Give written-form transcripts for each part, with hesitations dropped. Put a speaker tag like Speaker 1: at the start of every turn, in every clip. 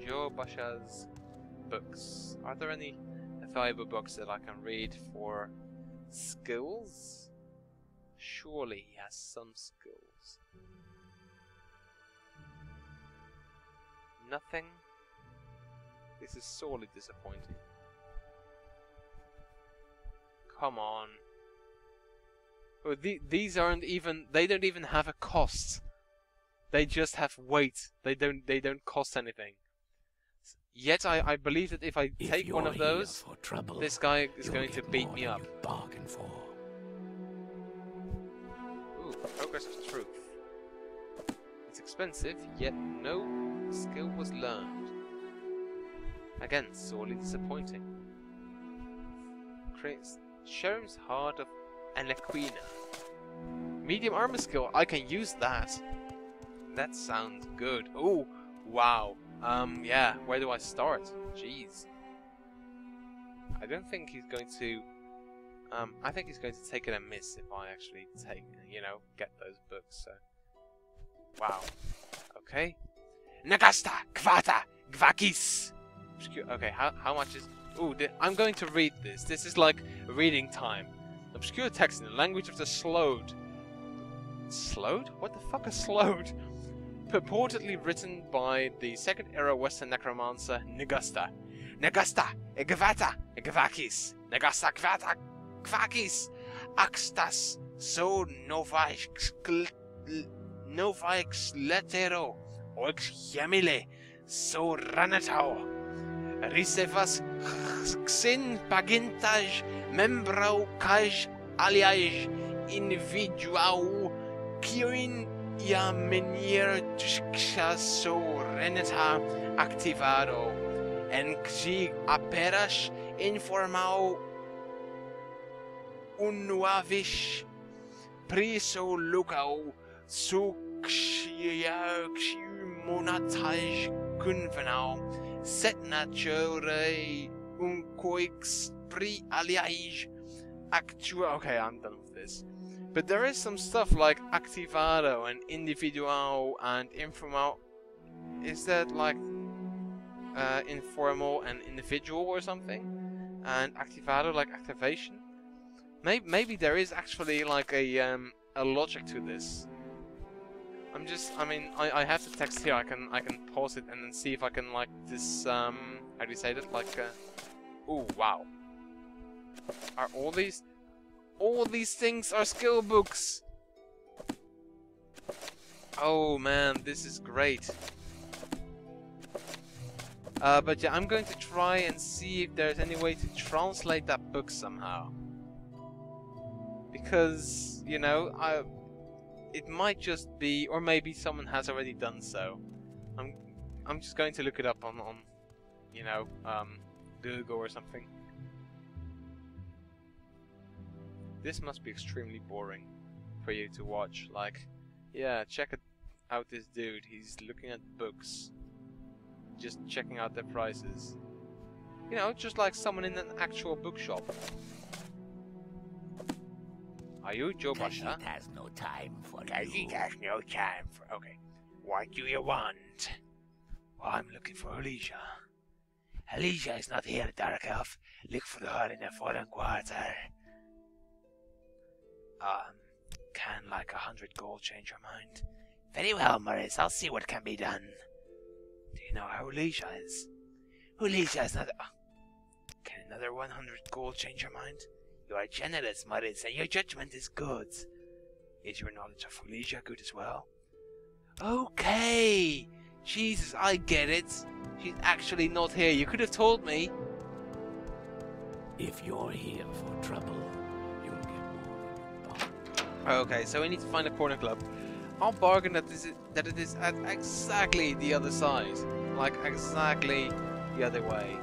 Speaker 1: Joe Basha's books. Are there any valuable books that I can read for skills? Surely he has some skills. Nothing? This is sorely disappointing. Come on. Oh, these aren't even... They don't even have a cost. They just have weight. They don't cost anything. Yet I believe that if I take one of those, this guy is going to beat me up.
Speaker 2: Bargain for.
Speaker 1: Ooh, Progress of Truth. It's expensive, yet no skill was learned. Again, sorely disappointing. Sherm's Heart of Anaquina. Medium armor skill, I can use that. That sounds good. Oh, wow. Yeah, where do I start? Jeez. I don't think he's going to... I think he's going to take it a miss if I actually take, get those books, so... Wow. Okay. Nagasta! Kvata! Gvakis! Okay, how much is... Ooh, I'm going to read this. This is like reading time. Obscure text in the language of the Slowed. Slowed? What the fuck is Slowed? Purportedly written by the Second Era Western necromancer Nagasta. Nagasta! Egvata! Egvakis! Nagasta! Kvata! Kvakis! Axtas! So novaix letero! Oix gemile! So ranatao! Risevas xin pagintaj membrau kaj aliaj individuau quin ia menier so renata activado en xi aperas informau unuavish priso lucau suxia monataj kunvenau Setnature unquix pri aliage actua. Okay, I'm done with this. But there is some stuff like activado and individual and informal. Is that like informal and individual or something? And activado like activation? Maybe there is actually like a logic to this. I have the text here. I can pause it and then see if I can like this. How do you say that? Like, ooh, wow. Are all these things are skill books? Oh man, this is great. But yeah, I'm going to try and see if there's any way to translate that book somehow. Because it might just be, or maybe someone has already done so. I'm just going to look it up on Google or something. This must be extremely boring for you to watch. Like, yeah, check out this dude. He's looking at books, just checking out their prices. Just like someone in an actual bookshop. Are you Joe Basha?
Speaker 2: It has no time for
Speaker 1: He has no time for... Okay. What do you want? Well, I'm looking for Huleeya. Huleeya is not here, Dark Elf. Look for her in the foreign quarter. Can like 100 gold change your mind? Very well, Morris. I'll see what can be done. Do you know how Huleeya is? Huleeya is not... Can another 100 gold change your mind? You are generous, Morris, and your judgment is good. Is your knowledge of Huleeya good as well? Okay! Jesus, I get it. She's actually not here. You could have told me.
Speaker 2: If you're here for trouble, you'll get more than you thought.
Speaker 1: Okay, so we need to find a corner club. I'll bargain that it is at exactly the other side. Like, exactly the other way.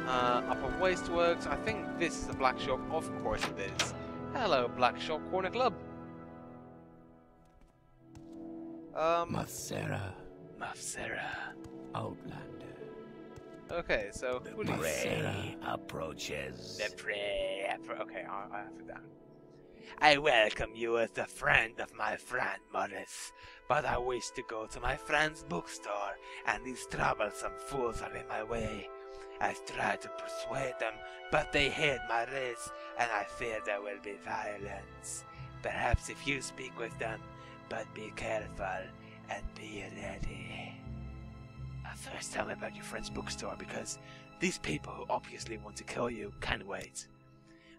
Speaker 1: Upper Wasteworks, I think this is the Black Shop, of course it is. Hello, Black Shop Corner Club.
Speaker 2: Mafsera. Outlander.
Speaker 1: Okay, so...
Speaker 2: The prey approaches.
Speaker 1: The prey... Okay, I have it down. I welcome you as the friend of my friend Morris, but I wish to go to my friend's bookstore, and these troublesome fools are in my way. I've tried to persuade them, but they hate my race, and I fear there will be violence. Perhaps if you speak with them, but be careful and be ready. First tell me about your friend's bookstore, because these people who obviously want to kill you can't wait.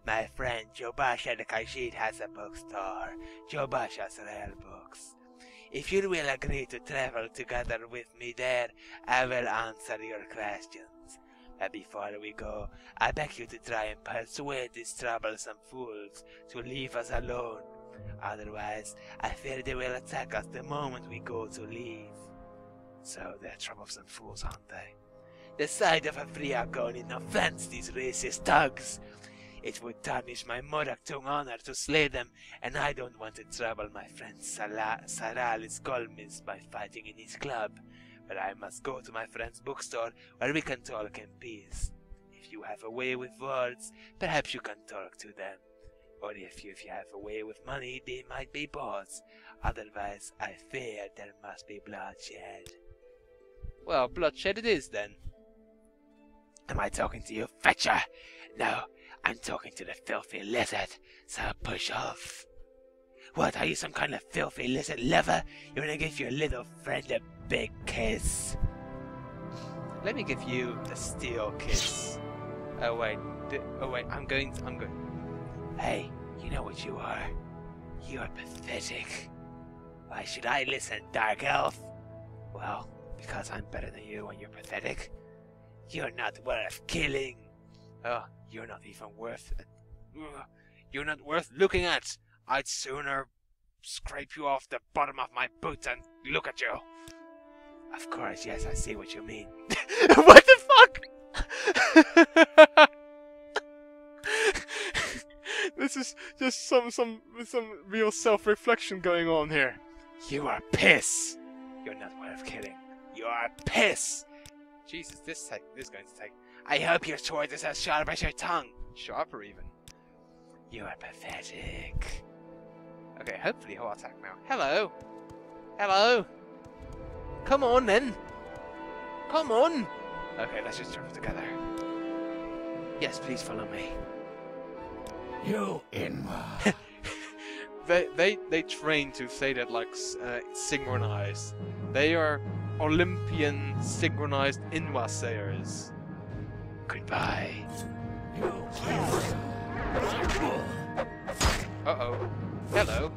Speaker 1: My friend Jobasha the Khajiit has a bookstore, Jobasha's Rare Books. If you will agree to travel together with me there, I will answer your questions. But before we go, I beg you to try and persuade these troublesome fools to leave us alone. Otherwise, I fear they will attack us the moment we go to leave. So they're troublesome fools, aren't they? The sight of a free Argonian offends these racist thugs. It would tarnish my Moraktung honor to slay them, and I don't want to trouble my friend Saralis Golmis by fighting in his club. But I must go to my friend's bookstore where we can talk in peace. If you have a way with words, perhaps you can talk to them. Or if you have a way with money, they might be bought. Otherwise, I fear there must be bloodshed. Well, bloodshed it is then. Am I talking to you, Fetcher? No, I'm talking to the filthy lizard, so push off. What, are you some kind of filthy lizard lover? You wanna give your little friend a big kiss? Let me give you a steel kiss. Oh wait, I'm going. Hey, you know what you are? You are pathetic. Why should I listen, Dark Elf? Well, because I'm better than you and you're pathetic. You're not worth killing. Oh, you're not even worth it. You're not worth looking at. I'd sooner scrape you off the bottom of my boot and look at you. Of course, yes, I see what you mean. What the fuck? This is just some real self-reflection going on here. You are piss. You're not worth killing. You are piss. Jesus, this is going to take. I hope your sword is as sharp as your tongue. Sharper even. You are pathetic. Okay, hopefully he'll attack now. Hello. Hello. Come on then. Come on. Okay, let's just travel together. Yes, please follow me.
Speaker 2: You Inwa.
Speaker 1: They train to say that like synchronized. They are Olympian synchronized Inwa sayers. Goodbye. Uh-oh. Hello.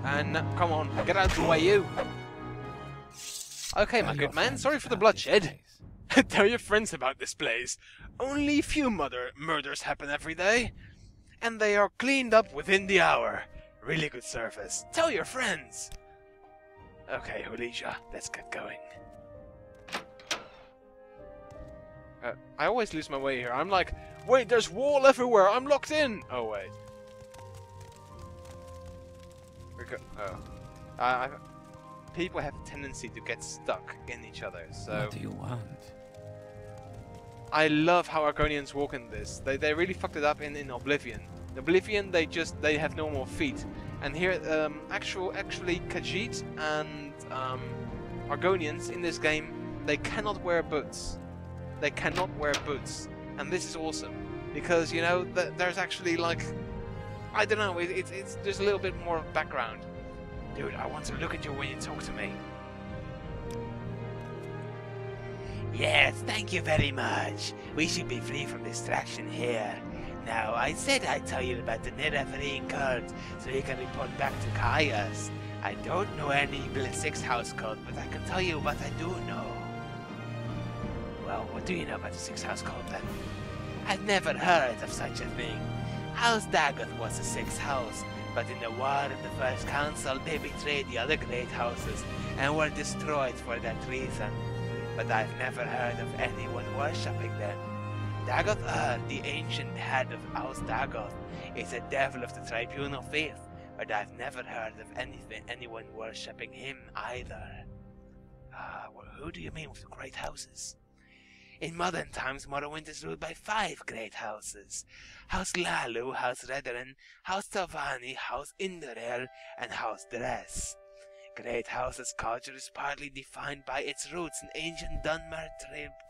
Speaker 1: And come on, get out of the way, you. Okay, my good man, sorry for the bloodshed. Tell your friends about this place. Only few murders happen every day. And they are cleaned up within the hour. Really good service. Tell your friends. Okay, Huleeya, let's get going. I always lose my way here. I'm like, wait, there's wall everywhere. I'm locked in. Oh, wait. People have a tendency to get stuck in each other, so...
Speaker 2: What do you want?
Speaker 1: I love how Argonians walk in this. They really fucked it up in Oblivion. In Oblivion, they have no more feet. And here, actually Khajiit and Argonians in this game, they cannot wear boots. They cannot wear boots. And this is awesome. Because, you know, there's actually like... I don't know, it's there's a little bit more background. Dude, I want to look at you when you talk to me. Yes, thank you very much. We should be free from distraction here. Now, I said I'd tell you about the Nera-freeing card, so you can report back to Kaias. I don't know any 6 house code, but I can tell you what I do know. Well, what do you know about the 6 house code then? I've never heard of such a thing. House Dagoth was the 6th house, but in the War of the First Council they betrayed the other great houses and were destroyed for that reason. But I've never heard of anyone worshipping them. Dagoth the ancient head of House Dagoth, is a devil of the Tribunal faith, but I've never heard of anyone worshipping him either. Well, who do you mean with the great houses? In modern times, Morrowind is ruled by 5 great houses. House Lalu, House Redoran, House Tavani, House Indorel, and House Dress. Great House's culture is partly defined by its roots in ancient Dunmer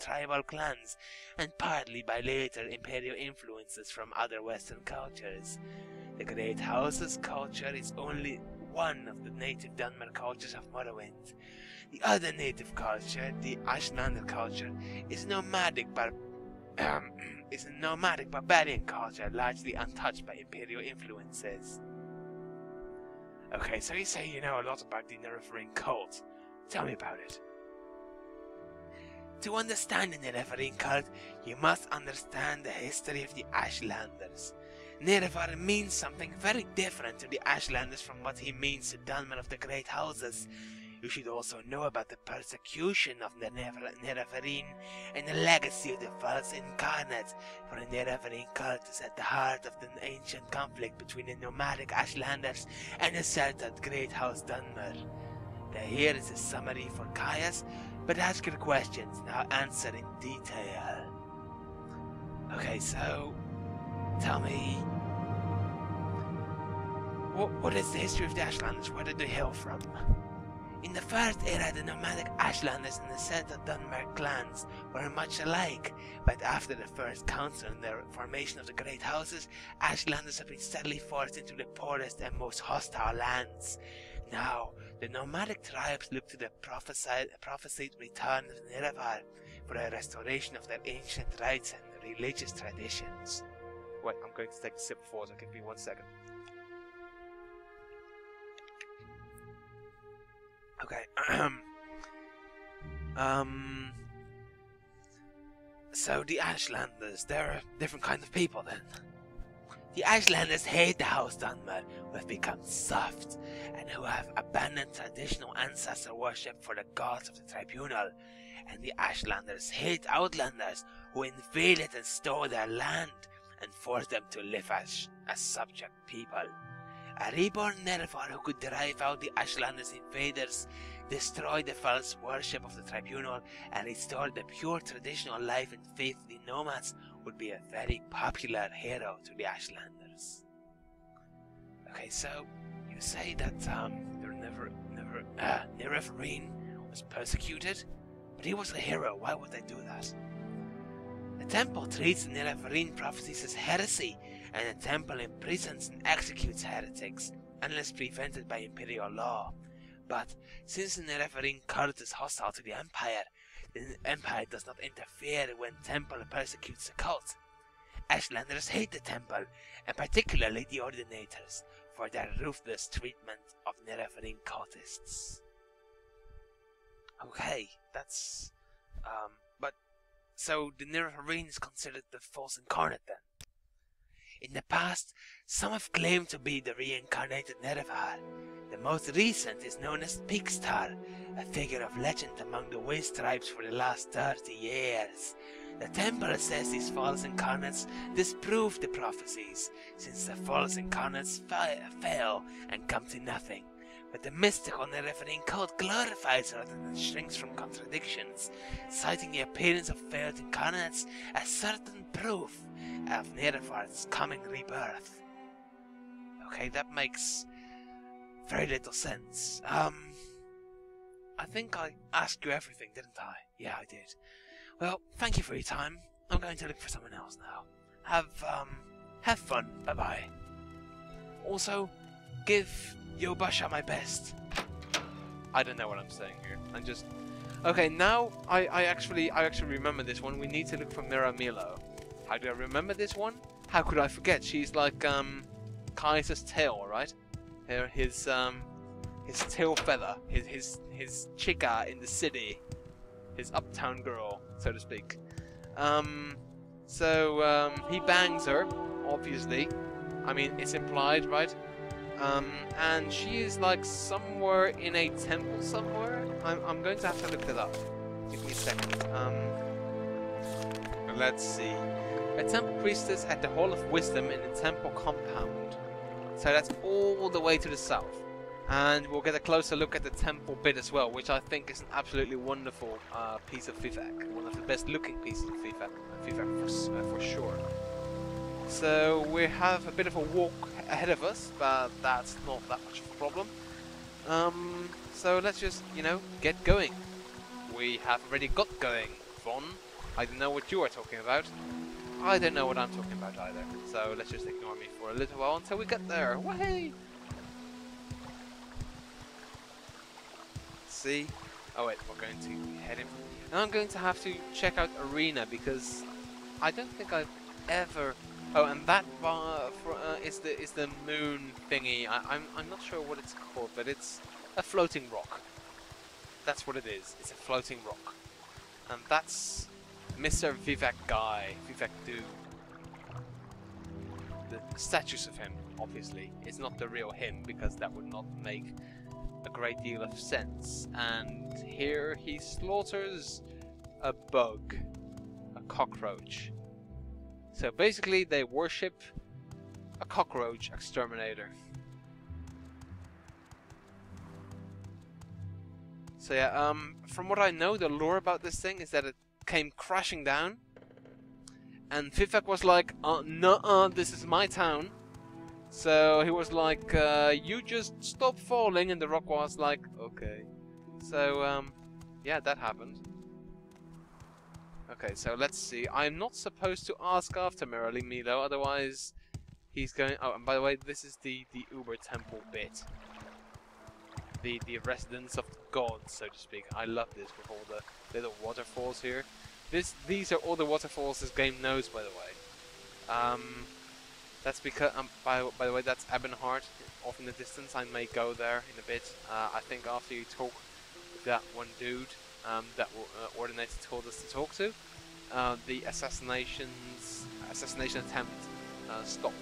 Speaker 1: tribal clans, and partly by later imperial influences from other Western cultures. The Great House's culture is only one of the native Dunmer cultures of Morrowind. The other native culture, the Ashlander culture, is a nomadic barbarian culture, largely untouched by imperial influences. Okay, so you say you know a lot about the Nerevarine cult. Tell me about it. To understand the Nerevarine cult, you must understand the history of the Ashlanders. Nerevar means something very different to the Ashlanders from what he means to Dunmer of the Great Houses. You should also know about the persecution of the Nerevarine and the legacy of the false incarnate, for the Nerevarine cult is at the heart of the ancient conflict between the nomadic Ashlanders and the settled Great House Dunmer. Now here is a summary for Caius, but ask your questions and I'll answer in detail. Okay, so tell me, what is the history of the Ashlanders? Where did they hail from? In the first era, the nomadic Ashlanders and the settled Dunmer clans were much alike, but after the First Council and the formation of the Great Houses, Ashlanders have been steadily forced into the poorest and most hostile lands. Now, the nomadic tribes look to the prophesied return of Nerevar for the restoration of their ancient rites and religious traditions. Wait, I'm going to take a sip of water, give me 1 second. Okay, so the Ashlanders, they're a different kind of people then. The Ashlanders hate the House Dunmer, who have become soft, and who have abandoned traditional ancestor worship for the gods of the Tribunal. And the Ashlanders hate Outlanders, who invaded and stole their land, and forced them to live as subject people. A reborn Nerevar who could drive out the Ashlanders invaders, destroy the false worship of the Tribunal, and restore the pure traditional life and faith of the nomads would be a very popular hero to the Ashlanders. Okay, so you say that Nerevarine was persecuted, but he was a hero. Why would they do that? The temple treats the Nerevarine prophecies as heresy, and the temple imprisons and executes heretics, unless prevented by imperial law. But since the Nerevarine cult is hostile to the Empire does not interfere when temple persecutes the cult. Ashlanders hate the temple, and particularly the Ordinators, for their ruthless treatment of Nerevarine cultists. Okay, that's... but... So the Nerevarine is considered the false incarnate then? In the past, some have claimed to be the reincarnated Nerevar. The most recent is known as Pigstar, a figure of legend among the Waste tribes for the last 30 years. The temple says these false incarnates disprove the prophecies, since the false incarnates fail and come to nothing. But the mystical Nerevarine cult glorifies rather than shrinks from contradictions, citing the appearance of failed incarnates as certain proof of Nerevar's coming rebirth. Okay, that makes very little sense. I think I asked you everything, didn't I? Yeah, I did. Well, thank you for your time. I'm going to look for someone else now. Have fun. Bye-bye. Also, give Yobasha my best. I don't know what I'm saying here. I'm just... Okay, now I actually remember this one. We need to look for Miramilo. How do I remember this one? How could I forget? She's like Kaiser's tail, right? His tail feather, his chica in the city, his uptown girl, so to speak. He bangs her, obviously. I mean, it's implied, right? And she is like somewhere in a temple somewhere. I'm going to have to look that up. Give me a second. Let's see. A temple priestess at the Hall of Wisdom in the temple compound. So that's all the way to the south. And we'll get a closer look at the temple bit as well, which I think is an absolutely wonderful piece of Vivek. One of the best looking pieces of Vivek for sure. So we have a bit of a walk ahead of us, but that's not that much of a problem. So let's just, you know, get going. We have already got going, Von. I don't know what you are talking about. I don't know what I'm talking about either. So let's just ignore me for a little while until we get there. Wahey! See? Oh wait, we're going to head in. And I'm going to have to check out Arena because I don't think I've ever. Oh, and that is the moon thingy. I'm not sure what it's called, but it's a floating rock. That's what it is. It's a floating rock, and that's Mr. Vivek guy, Vivek dude. The statues of him, obviously, it's not the real him because that would not make a great deal of sense. And here he slaughters a bug, a cockroach. So basically they worship a cockroach exterminator. So yeah, from what I know, the lore about this thing is that it came crashing down and Vivek was like, nuh-uh, this is my town. So he was like, you just stop falling, and the rock was like, okay. So, yeah, that happened. Okay, so let's see. I'm not supposed to ask after Milo, otherwise he's going... Oh, and by the way, this is the Uber Temple bit. The residence of the gods, so to speak. I love this with all the little waterfalls here. These are all the waterfalls this game knows, by the way. That's because, by the way, that's Ebonheart, off in the distance. I may go there in a bit. I think after you talk with that one dude that Ordinator told us to talk to, the assassination attempt stopped.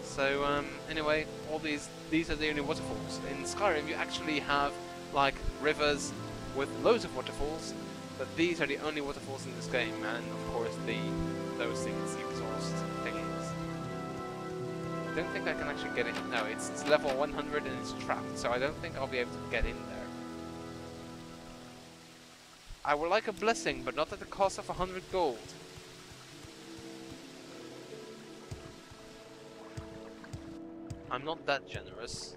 Speaker 1: So anyway, all these are the only waterfalls. In Skyrim, you actually have like rivers with loads of waterfalls, but these are the only waterfalls in this game, and of course those things, the exhaust thingies. I don't think I can actually get in. No, it's level 100 and it's trapped, so I don't think I'll be able to get in there. I would like a blessing, but not at the cost of 100 gold. I'm not that generous.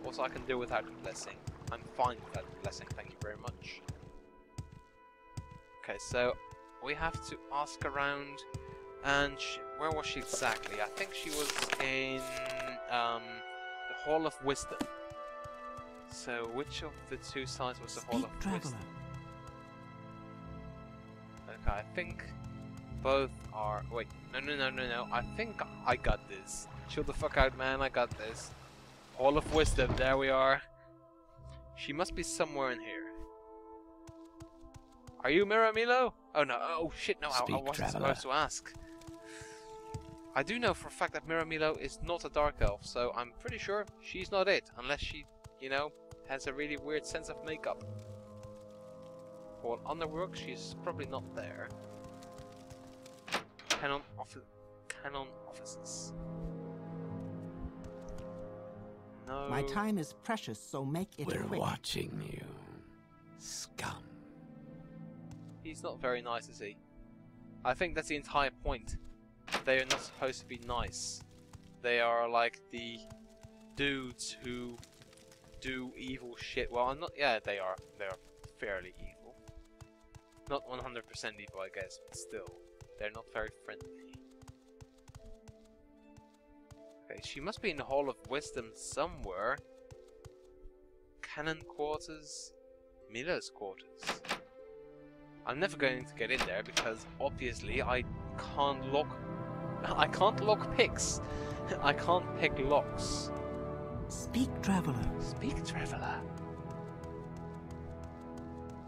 Speaker 1: Also, I can do without a blessing. I'm fine without a blessing, thank you very much. Okay, so we have to ask around. And where was she exactly? I think she was in the Hall of Wisdom. So which of the two sides was the Hall of Wisdom? Okay, I think both are... Wait, no. I think I got this. Chill the fuck out, man. I got this. Hall of Wisdom, there we are. She must be somewhere in here. Are you Milo? Oh no, oh shit, no, I wasn't supposed to ask. I do know for a fact that Milo is not a dark elf, so I'm pretty sure she's not it, unless she, you know, has a really weird sense of makeup. For Underwork, she's probably not there. Canon offices. No.
Speaker 3: My time is precious, so make it quick.
Speaker 2: We're watching you, scum.
Speaker 1: He's not very nice, is he? I think that's the entire point. They are not supposed to be nice. They are like the dudes who do evil shit. Well, I'm not. Yeah, they are. They are fairly evil. Not 100% evil, I guess, but still, they're not very friendly. Okay, she must be in the Hall of Wisdom somewhere. Cannon quarters, Milo's quarters. I'm never going to get in there because obviously I can't lock picks. I can't pick locks.
Speaker 3: Speak, traveler.
Speaker 1: Speak, traveler.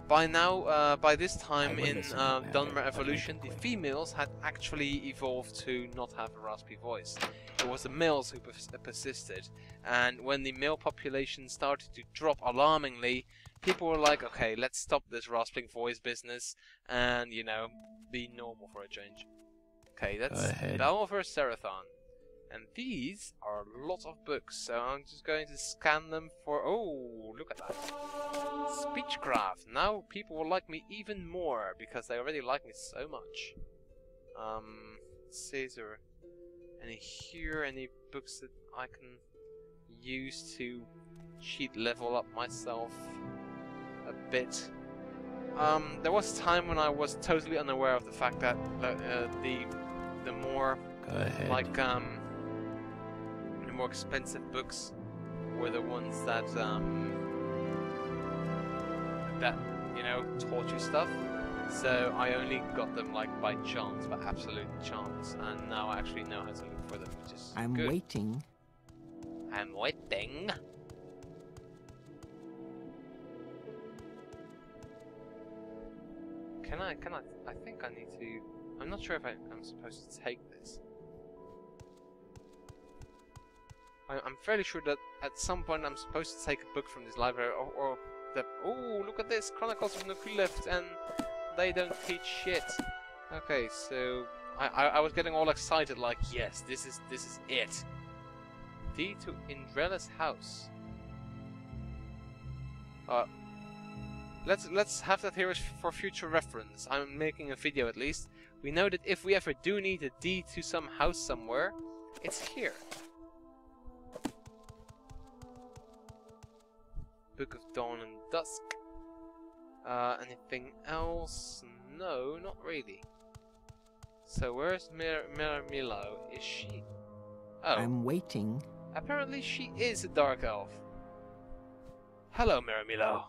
Speaker 1: By now, by this time in Dunmer Evolution, the females had actually evolved to not have a raspy voice. It was the males who persisted, and when the male population started to drop alarmingly, people were like, okay, let's stop this rasping voice business and, you know, be normal for a change. Okay, that's Belver Serathon. And these are a lot of books, so I'm just going to scan them for... Oh, look at that. Speechcraft. Now people will like me even more, because they already like me so much. Let's see, is there any here, any books that I can use to cheat level up myself a bit? There was a time when I was totally unaware of the fact that the more
Speaker 2: Go ahead.
Speaker 1: like the more expensive books were the ones that that you know taught you stuff. So I only got them like by chance, by absolute chance, and now I actually know how to look for them, which is
Speaker 3: I'm
Speaker 1: good.
Speaker 3: waiting.
Speaker 1: I'm waiting. I think I need to... I'm not sure if I'm supposed to take this. I'm fairly sure that at some point I'm supposed to take a book from this library, or the... Oh, look at this! Chronicles of Nuclear, and they don't teach shit. Okay, so... I was getting all excited, like, yes, this is it. D to Indrella's house. Let's have that here for future reference. I'm making a video at least. We know that if we ever do need a D to some house somewhere, it's here. Book of Dawn and Dusk. Anything else? No, not really. So where's Milo? Is she? Oh.
Speaker 3: I'm waiting.
Speaker 1: Apparently she is a dark elf. Hello, Milo.